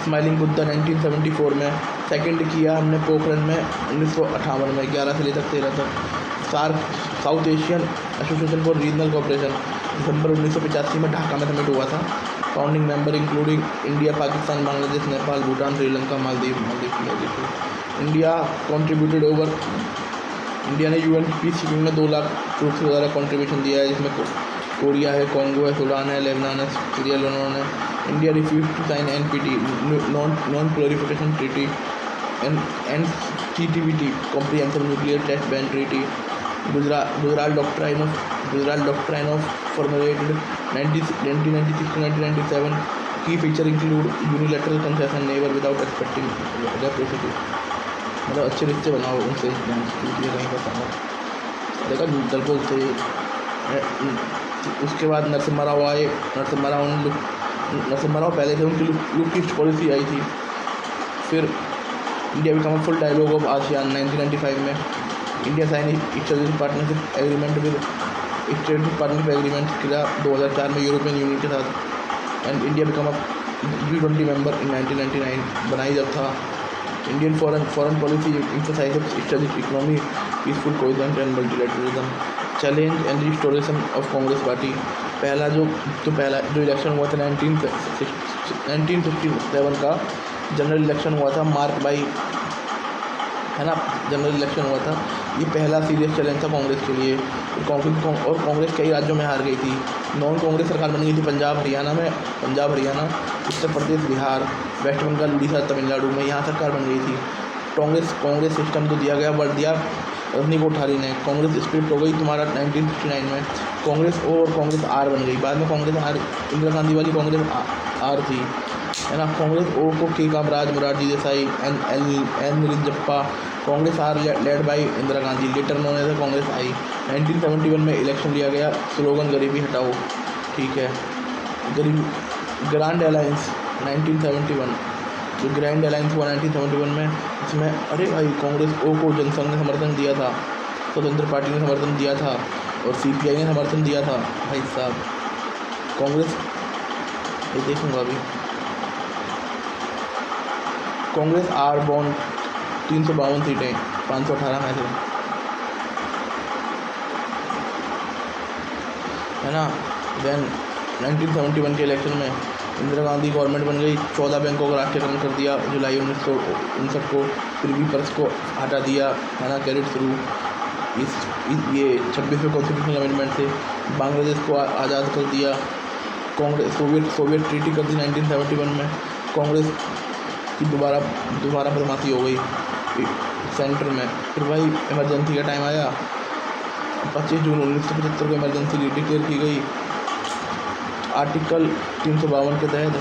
स्माइलिंग बुद्धा 1974 में। सेकंड किया हमने पोखरण में 1958 में, 11 से लेकर 13 तक। SAARC South Asian association for regional cooperation दिसंबर 1985 में ढाका में समिट हुआ था। Founding member including India, Pakistan, Bangladesh, Nepal, Bhutan, Sri Lanka, Maldives. India contributed over, India ने यूएन पीस कीपिंग में 2 लाख ट्रूप से ज़्यादा कॉन्ट्रीब्यूशन दिया है, जिसमें कोरिया है, कॉन्गो है, सूडान है, लेबनान है, सीरिया, लेबनान है। India refuse to sign NPT non proliferation treaty and CTBT comprehensive nuclear test ban treaty. Gujarat doctrine of formulated 1996 to 1997। की feature include unilateral concession never without expecting reciprocity, मतलब अच्छे रिश्ते बनाओ उनसे, कहीं पर समझ देखा बिल्कुल थे। उसके बाद नरसिम्हा राव आए। नरसिम्हा राव पहले थे, उनकी लुक ईस्ट पॉलिसी आई थी। फिर India become full dialogue of ASEAN 1995 में। India sign strategic partnership agreement with strategic partnership agreement किया 2004 में यूरोपियन यूनियन के साथ। And India become G20 member in 1999 बनाई जब था। Indian foreign policy emphasizes strategic economy, peaceful coexistence and multilateralism. Challenge and restoration of Congress party. पहला जो इलेक्शन हुआ था 1957 का जनरल इलेक्शन हुआ था, मार्क बाई, है ना, जनरल इलेक्शन हुआ था। ये पहला सीरियस चैलेंज था कांग्रेस के लिए। कांग्रेस कई राज्यों में हार गई थी। नॉन कांग्रेस सरकार बन गई थी पंजाब हरियाणा, उत्तर प्रदेश, बिहार, वेस्ट बंगाल, उड़ीसा, तमिलनाडु में, यहाँ सरकार बन गई थी। कांग्रेस सिस्टम तो दिया गया, बढ़ दिया रजनी कोठारी ने। कांग्रेस स्प्लिट हो गई तुम्हारा 1959 में। कांग्रेस ओ और कांग्रेस आर बन गई। बाद में कांग्रेस आर, इंदिरा गांधी वाली कांग्रेस आर थी, है ना। कांग्रेस ओ को के कामराज, मोरारजी देसाई, एन रिंजप्पा। Congress R led by Indira Gandhi, later known as Congress I. 1971 में इलेक्शन लिया गया, स्लोगन गरीबी हटाओ, ठीक है। ग्रैंड अलायंस 1971, जो ग्रैंड अलायंस हुआ 1971 में, इसमें अरे भाई कांग्रेस ओ को जनसंघ ने समर्थन दिया था, स्वतंत्र पार्टी ने समर्थन दिया था और सीपीआई ने समर्थन दिया था। भाई साहब कांग्रेस, ये देखूँगा अभी, कांग्रेस आर बॉन्ड 352 सीटें, 518 में से, है ना। देन 1971 के इलेक्शन में इंदिरा गांधी गवर्नमेंट बन गई। 14 बैंकों का राष्ट्रीयकरण कर दिया जुलाई 1959 को। प्रिवी पर्स को हटा दिया, है ना, कैरिड थ्रू ये 26वें कॉन्स्टिट्यूशनल अमेंडमेंट से। बांग्लादेश को आज़ाद कर दिया। कांग्रेस सोवियत ट्रीटी कर दी 1971 में। कांग्रेस की दोबारा बदमाशी हो गई सेंटर में। फिर भाई इमरजेंसी का टाइम आया, 25 जून 1975 को इमरजेंसी डिक्लेयर की गई आर्टिकल 352 के तहत।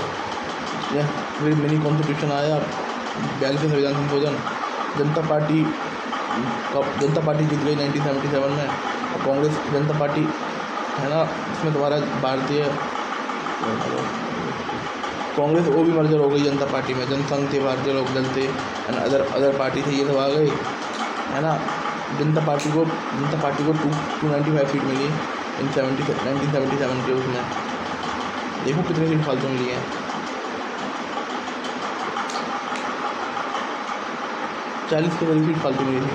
फिर मिनी कॉन्स्टिट्यूशन आया, 42वें संविधान संशोधन। जनता पार्टी जीत गई 1977 में। और कांग्रेस जनता पार्टी, है ना, इसमें दोबारा भारतीय कांग्रेस वो भी मर्जर हो गई जनता पार्टी में। जनसंघ थे, भारतीय लोक दल थे, एंड अदर पार्टी थे, ये सब आ गए, है ना। जनता पार्टी को 295 सीट मिली इन 1977 के उसमें। देखो कितनी सीट फालतू मिली है। 40 के करीब सीट फालतू मिली थी।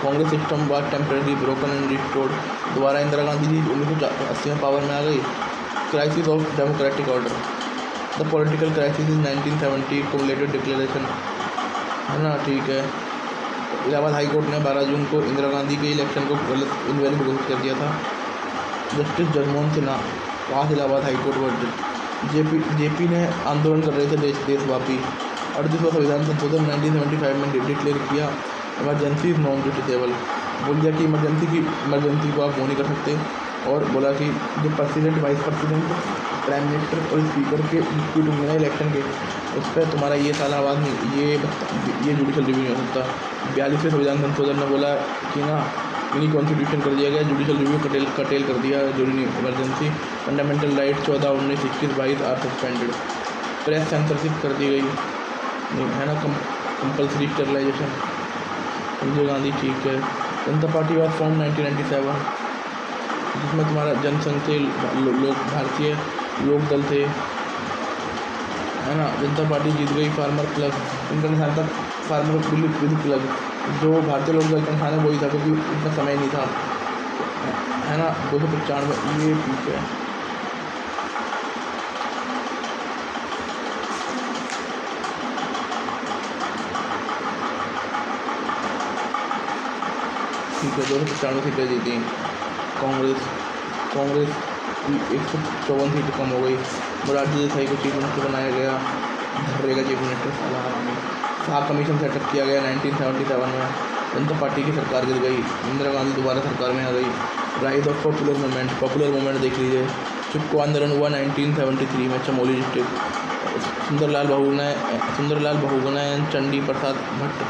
Congress system was temporary broken and restored. दोबारा इंदिरा गांधी जी 1980 में पावर में आ गई। Crisis of democratic order, the political crisis in 1970 cumulated declaration, है ना, ठीक है। इलाहाबाद हाई कोर्ट ने 12 जून को इंदिरा गांधी के इलेक्शन को गलत इनवैलिड घोषित कर दिया था। Justice Jagmohan Sinha pass Allahabad high court verdict. JP ने आंदोलन कर रहे थे देशव्यापी। 38वां संविधान संशोधन 1975 में डिक्लेयर किया इमरजेंसी इज नॉन जुडिशियबल। बोल दिया कि इमरजेंसी को आप वो नहीं कर सकते। और बोला कि जो president, vice president, prime minister और स्पीकर के डिस्प्यूट होंगे ना इलेक्शन के, उस पर तुम्हारा ये साल आवाज़ नहीं, ये जुडिशल रिव्यू नहीं हो सकता। 42वें संविधान संशोधन ने बोला कि ना मिनी कॉन्स्टिट्यूशन कर दिया गया, जुडिशल रिव्यू कटेल कर दिया, जरूरी emergency. Fundamental right 14, 19, 21, 22 are suspended. Press censorship कर दी गई, है ना। कंपल्सरी स्टेरिलाइजेशन, इंदिरा गांधी, ठीक है। जनता पार्टी वाज फॉर्म 1997, जिसमें तुम्हारा जनसंघ थे, भारतीय लोक दल थे, है ना। जनता पार्टी जीत गई। फार्मर प्लस, इनका निशान था फार्मर विद्युत प्लग, जो भारतीय लोग जल संस्थान है वही था, क्योंकि इतना समय नहीं था, है ना। 295 ये ठीक है। ठीक है, 295 सीटें जीती कांग्रेस। कांग्रेस की 154 सीटें कम हो गई। मोरारजी देसाई को चीफ मिनिस्टर बनाया गया, धर्रेगा चीफ मिनिस्टर साला आदमी। साख कमीशन सेटअप किया गया 1977 में। जनता पार्टी की सरकार गिर गई, इंदिरा गांधी दोबारा सरकार में आ गई। Rise of popular movement, popular movement देख लीजिए। चिपको आंदोलन हुआ 1973 में Chamoli district. Sundarlal Bahuguna and Chandi Prasad Bhatt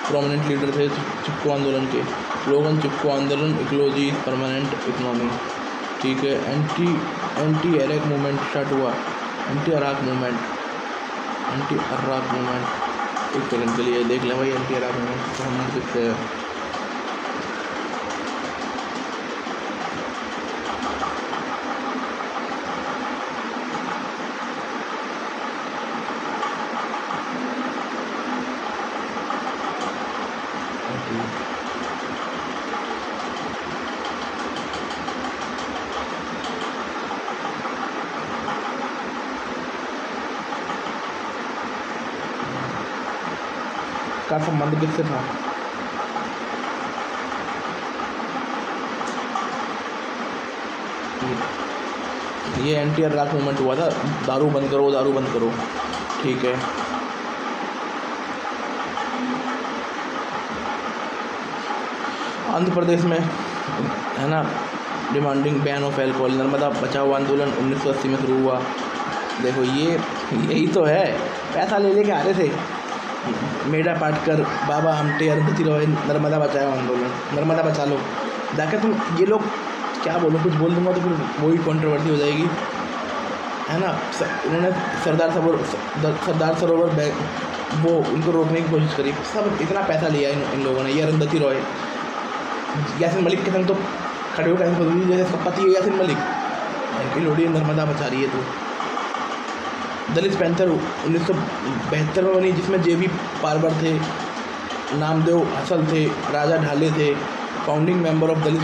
prominent leader थे चिपको आंदोलन के। स्लोगन चिपको आंदोलन, इकोलॉजी इज परमानेंट इकोनॉमी। ठीक है। एंटी अराक मूवमेंट स्टार्ट हुआ, एंटी अराक मूवमेंट। एक सेकंड के लिए देख लें भाई, एंटी अराक मूवमेंट तो हम देखते हैं। का संबंध किससे था? ये एंटी अराक मूवमेंट हुआ था, दारू बंद करो, दारू बंद करो। ठीक है। आंध्र प्रदेश में, है ना, demanding ban of alcohol. Narmada बचाओ आंदोलन 1980 में शुरू हुआ। देखो यही तो है, पैसा ले लेके आ रहे थे मेधा पाटकर, बाबा आमटे, अरुंधति रॉय। नर्मदा बचाओ आंदोलन, नर्मदा बचा लो। जाकर तुम, ये लोग क्या बोलो, कुछ बोल दूंगा तो फिर वही कंट्रोवर्सी हो जाएगी, है ना। इन्होंने सरदार सरोवर वो उनको रोकने की कोशिश करी, सब इतना पैसा लिया इन लोगों ने। ये अरुंधति रॉय यासिन मलिक के संग तो खड़े होकर जैसे इसका पति है यासिन मलिक, इनकी लोड़ी नर्मदा बचा रही है। तो दलित पैंथर 1972 में बनी, जिसमें जेबी पार्वर थे, नामदेव हसल थे, राजा ढाले थे। Founding member of Dalit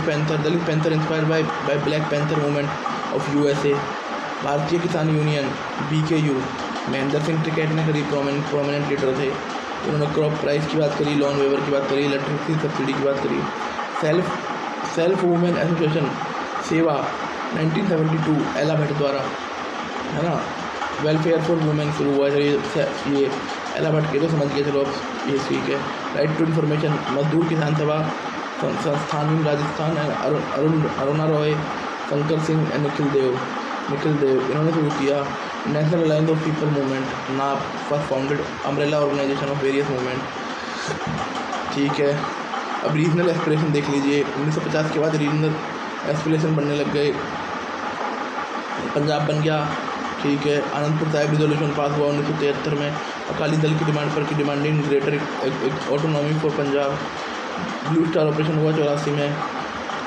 panther inspired by black panther movement of USA. भारतीय किसान यूनियन BKU, महेंद्र सिंह टिकैत ने करी, प्रोमिनेंट लीडर थे। उन्होंने क्रॉप प्राइस की बात करी, लॉन वेवर की बात करी, इलेक्ट्रिसिटी सब्सिडी की बात करी। सेल्फ वुमेन एसोसिएशन सेवा 1972 एला भट्ट द्वारा, है ना। वेलफेयर फॉर वुमेन शुरू हुआ है, ये एला भट्ट के तो समझ गए, चलो अब ये ठीक है। राइट टू इन्फॉर्मेशन, मजदूर किसान सभा संस्थान राजस्थान, अरुणा रॉय, शंकर सिंह एंड निखिल देव इन्होंने शुरू किया। National alliance of people movement, NAP first founded umbrella organisation of various movement. ठीक है। अब रीजनल एस्पिरेशन देख लीजिए। 1950 के बाद रीजनल एस्पिरेशन बनने लग गए। पंजाब बन गया। ठीक है। आनंदपुर साहिब रिजोल्यूशन पास हुआ 1973 में, अकाली दल की डिमांड पर की, demanding greater autonomy for Punjab. Blue star operation हुआ 84 में।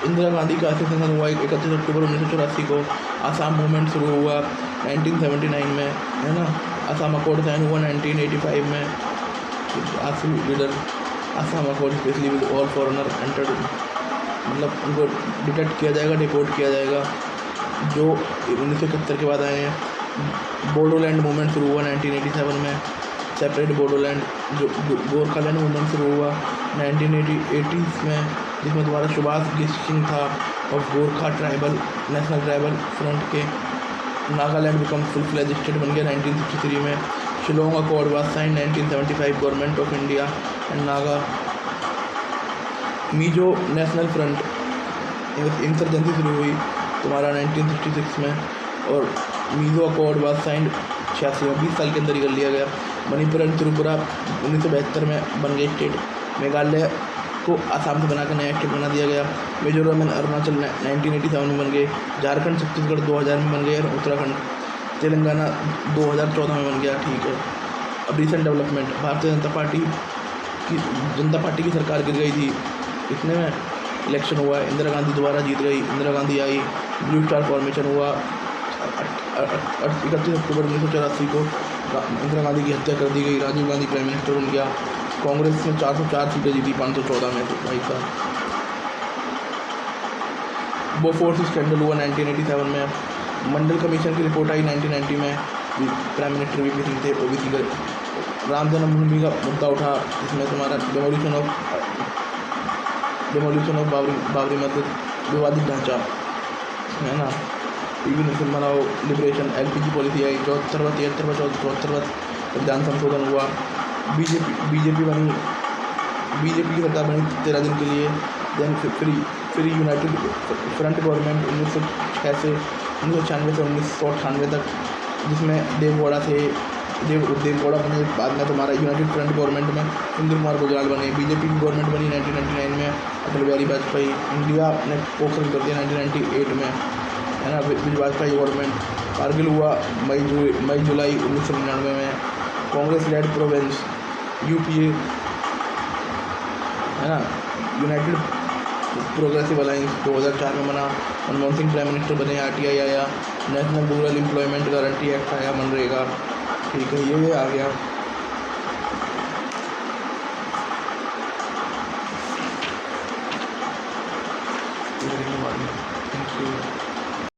इंदिरा गांधी का असेसिनेशन हुआ 31 अक्टूबर 1984 को। आसाम मूवमेंट शुरू हुआ 1979 में, है ना। आसाम अकॉर्ड साइन हुआ 1985 में। AASU leader Assam accord specially with all foreigner entered, मतलब उनको डिटेक्ट किया जाएगा, डिपोर्ट किया जाएगा जो 1971 के बाद आए हैं। बोडोलैंड मूवमेंट शुरू हुआ 1987 में, सेपरेट बोडोलैंड। जो गोरखालैंड मूवमेंट शुरू हुआ 1980 में, जिसमें तुम्हारा सुभाष सिंह था और Gorkha tribal national tribal front के। Nagaland become full fledge state बन गया 1963 में। Shillong accord was sign 1975, government of India and Naga. Mizo national front insurgency शुरू हुई तुम्हारा 1966 में, और मिजो अकॉर्ड वाज साइंड 86 में, 20 साल के अंदर ही कर लिया गया। मणिपुर एंड त्रिपुरा 1972 में बन गए स्टेट। मेघालय को आसाम से बनाकर नया स्टेट बना दिया गया। मिजोरम एंड अरुणाचल 1987 में बन गए। झारखंड छत्तीसगढ़ 2000 में बन गए, और उत्तराखंड तेलंगाना 2014 में बन गया। ठीक है। अब recent development, Bharatiya Janata party की सरकार गिर गई थी, इतने में इलेक्शन हुआ, इंदिरा गांधी दोबारा जीत गई, इंदिरा गांधी आई। ब्लू स्टार फॉर्मेशन हुआ 31 अक्टूबर 1984 को। इंदिरा गांधी की हत्या कर दी गई, राजीव गांधी प्राइम मिनिस्टर बन गया। कांग्रेस ने 404 सीटें जीती 514 में, तो भाई साहब। वो फोर्थ स्कैंडल हुआ 1987 में। मंडल कमीशन की रिपोर्ट आई 1990 में, प्राइम मिनिस्टर वीपी सिंह थे, ओबीसी का। राम जन्मभूमि का मुद्दा उठा, जिसमें तुम्हारा डेमोलिशन ऑफ बाबरी मस्जिद, विवादित ढांचा, है ना। टीवी नरसिम्हा बनाओ, लिबरेशन, एलपीजी पॉलिसी आई, 74वां 73वां 74वां संविधान संशोधन हुआ। बीजेपी की सरकार बनी 13 दिन के लिए। देन फिर यूनाइटेड फ्रंट गवर्नमेंट 1906 से 1996 से 1998 तक, जिसमें देवगौड़ा बने। बाद में तुम्हारा यूनाइटेड फ्रंट गवर्नमेंट में इंदिरा कुमार गुजराल बने। बीजेपी की गवर्नमेंट बनी 1999 में, अटल बिहारी वाजपेयी। इंडिया ने पोखरण कर दिया 1998 में, है ना, विजय वाजपेयी गवर्नमेंट। कारगिल हुआ मई जुलाई 1999 में। कांग्रेस लेड प्रोविंस यूपीए, है ना। यूनाइटेड प्रोग्रेसिव अलायंस 2004 में बना। मनमोहन सिंह प्राइम मिनिस्टर बने। आरटीआई आया, national rural employment guarantee act आया, मनरेगा। ठीक है, ये आ गया। Thank you.